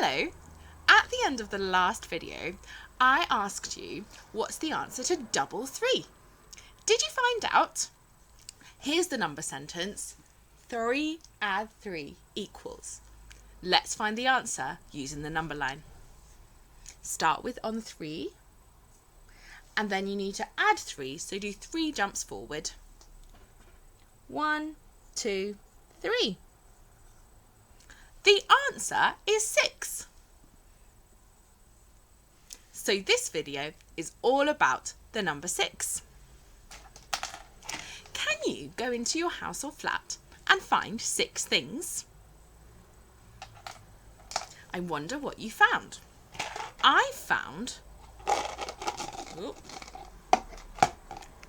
Hello! At the end of the last video, I asked you what's the answer to double 3. Did you find out? Here's the number sentence. 3 add 3 equals. Let's find the answer using the number line. Start with on 3, and then you need to add 3, so do 3 jumps forward. 1, 2, 3. The answer is 6. So this video is all about the number 6. Can you go into your house or flat and find 6 things? I wonder what you found. I found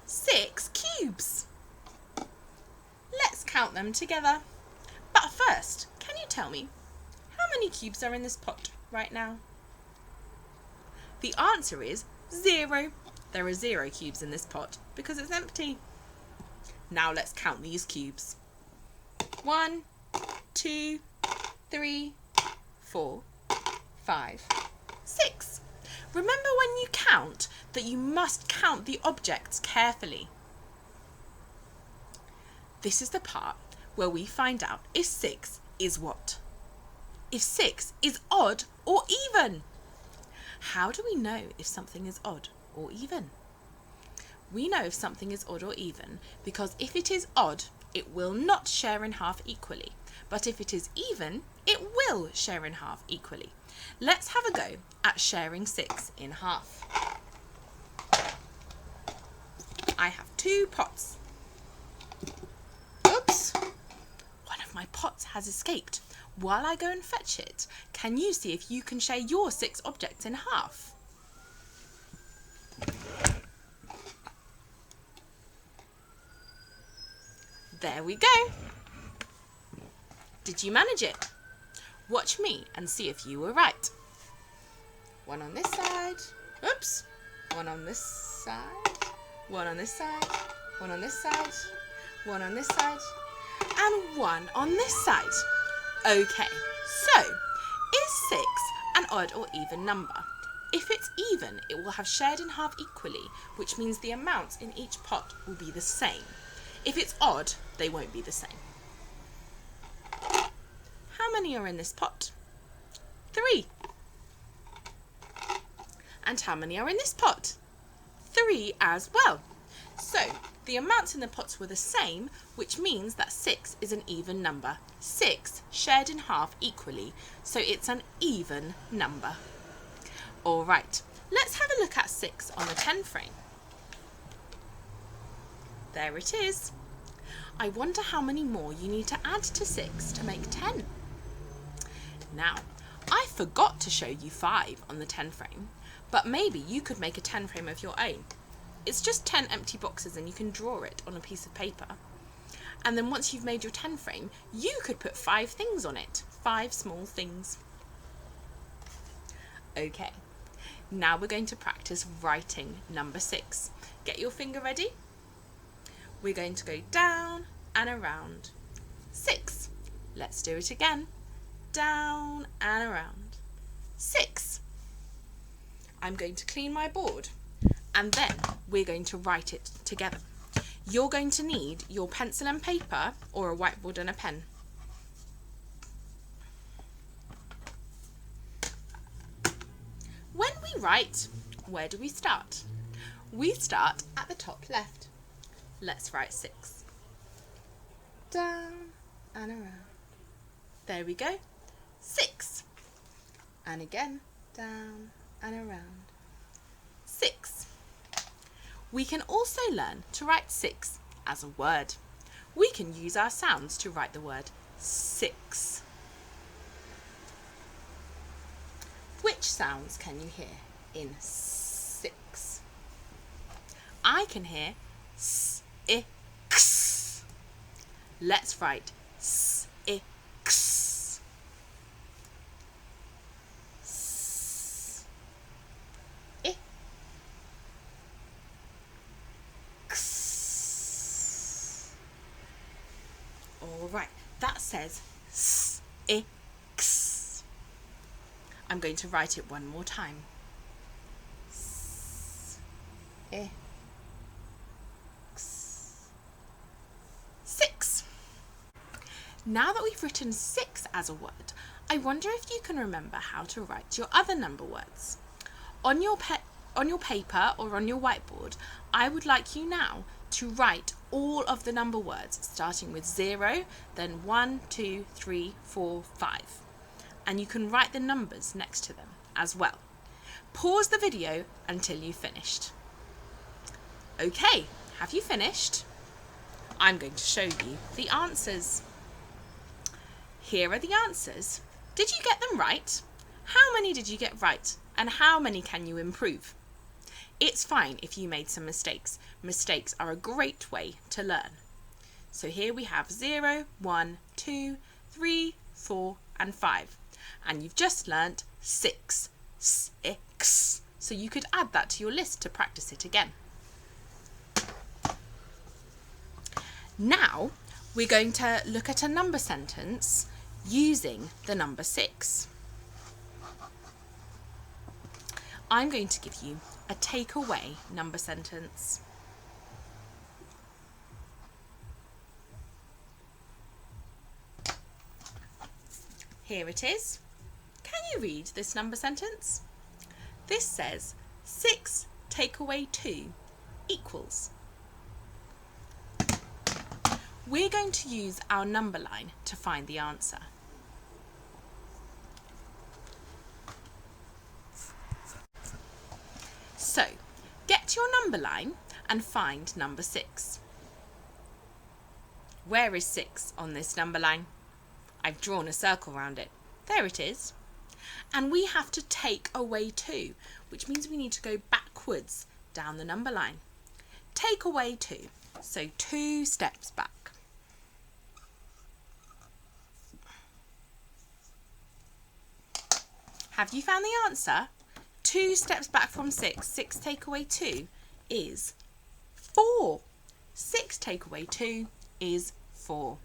6 cubes. Let's count them together. But first, can you tell me how many cubes are in this pot right now? The answer is 0. There are 0 cubes in this pot because it's empty. Now let's count these cubes. 1, 2, 3, 4, 5, 6. Remember when you count that you must count the objects carefully. This is the part where we find out if 6 is what? If 6 is odd or even. How do we know if something is odd or even? We know if something is odd or even because if it is odd, it will not share in half equally. But if it is even, it will share in half equally. Let's have a go at sharing 6 in half. I have 2 pots. Oops! One of my pots has escaped. While I go and fetch it, can you see if you can share your 6 objects in half? There we go. Did you manage it? Watch me and see if you were right. One on this side. Oops. One on this side. One on this side. One on this side. One on this side. And one on this side. Okay, so is 6 an odd or even number? If it's even, it will have shared in half equally, which means the amounts in each pot will be the same. If it's odd, they won't be the same. How many are in this pot? 3. And how many are in this pot? 3 as well. So the amounts in the pots were the same, which means that 6 is an even number. 6 shared in half equally, so it's an even number. All right, let's have a look at 6 on the 10 frame. There it is. I wonder how many more you need to add to 6 to make 10. Now, I forgot to show you 5 on the 10 frame, but maybe you could make a 10 frame of your own. It's just 10 empty boxes and you can draw it on a piece of paper. And then once you've made your 10 frame, you could put 5 things on it, 5 small things. Okay, now we're going to practice writing number 6. Get your finger ready. We're going to go down and around. 6. Let's do it again. Down and around. 6. I'm going to clean my board and then we're going to write it together. You're going to need your pencil and paper or a whiteboard and a pen. When we write, where do we start? We start at the top left. Let's write 6. Down and around. There we go. 6. And again, down and around. 6. We can also learn to write 6 as a word. We can use our sounds to write the word 6. Which sounds can you hear in 6? I can hear s, I, x. Let's write s, I, x. S, I, x. All right, that says s, I, x. I'm going to write it one more time. 6. Now that we've written 6 as a word, I wonder if you can remember how to write your other number words. On your paper or on your whiteboard, I would like you now to write all of the number words starting with 0, then 1, 2, 3, 4, 5. And you can write the numbers next to them as well. Pause the video until you've finished. Okay, have you finished? I'm going to show you the answers. Here are the answers. Did you get them right? How many did you get right? And how many can you improve? It's fine if you made some mistakes. Mistakes are a great way to learn. So here we have 0, 1, 2, 3, 4 and 5. And you've just learnt 6. So you could add that to your list to practice it again. Now we're going to look at a number sentence using the number 6. I'm going to give you a takeaway number sentence. Here it is. Can you read this number sentence? This says 6 take away 2 equals. We're going to use our number line to find the answer. So, get your number line and find number 6. Where is 6 on this number line? I've drawn a circle around it. There it is. And we have to take away 2, which means we need to go backwards down the number line. Take away 2, so 2 steps back. Have you found the answer? 2 steps back from 6. 6 take away 2 is 4. 6 take away 2 is 4.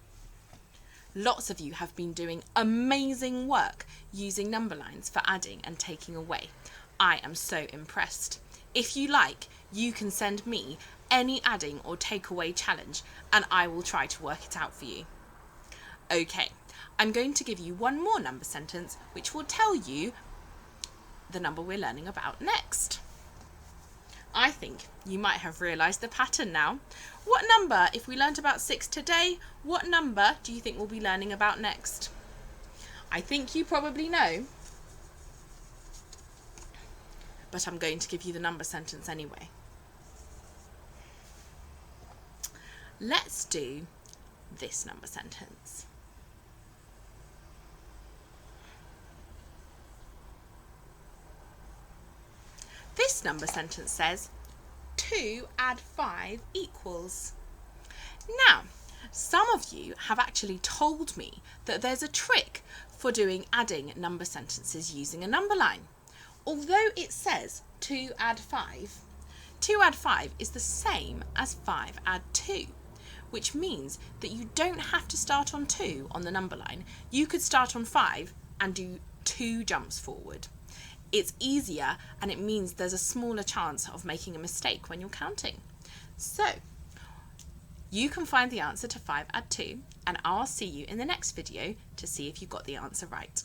Lots of you have been doing amazing work using number lines for adding and taking away. I am so impressed. If you like, you can send me any adding or takeaway challenge and I will try to work it out for you. Okay, I'm going to give you one more number sentence which will tell you the number we're learning about next. I think you might have realised the pattern now. What number, if we learnt about 6 today, what number do you think we'll be learning about next? I think you probably know, but I'm going to give you the number sentence anyway. Let's do this number sentence. This number sentence says 2 add 5 equals. Now, some of you have actually told me that there's a trick for doing adding number sentences using a number line. Although it says 2 add 5, 2 add 5 is the same as 5 add 2, which means that you don't have to start on 2 on the number line. You could start on 5 and do 2 jumps forward. It's easier and it means there's a smaller chance of making a mistake when you're counting. So, you can find the answer to 5 add 2 and I'll see you in the next video to see if you got the answer right.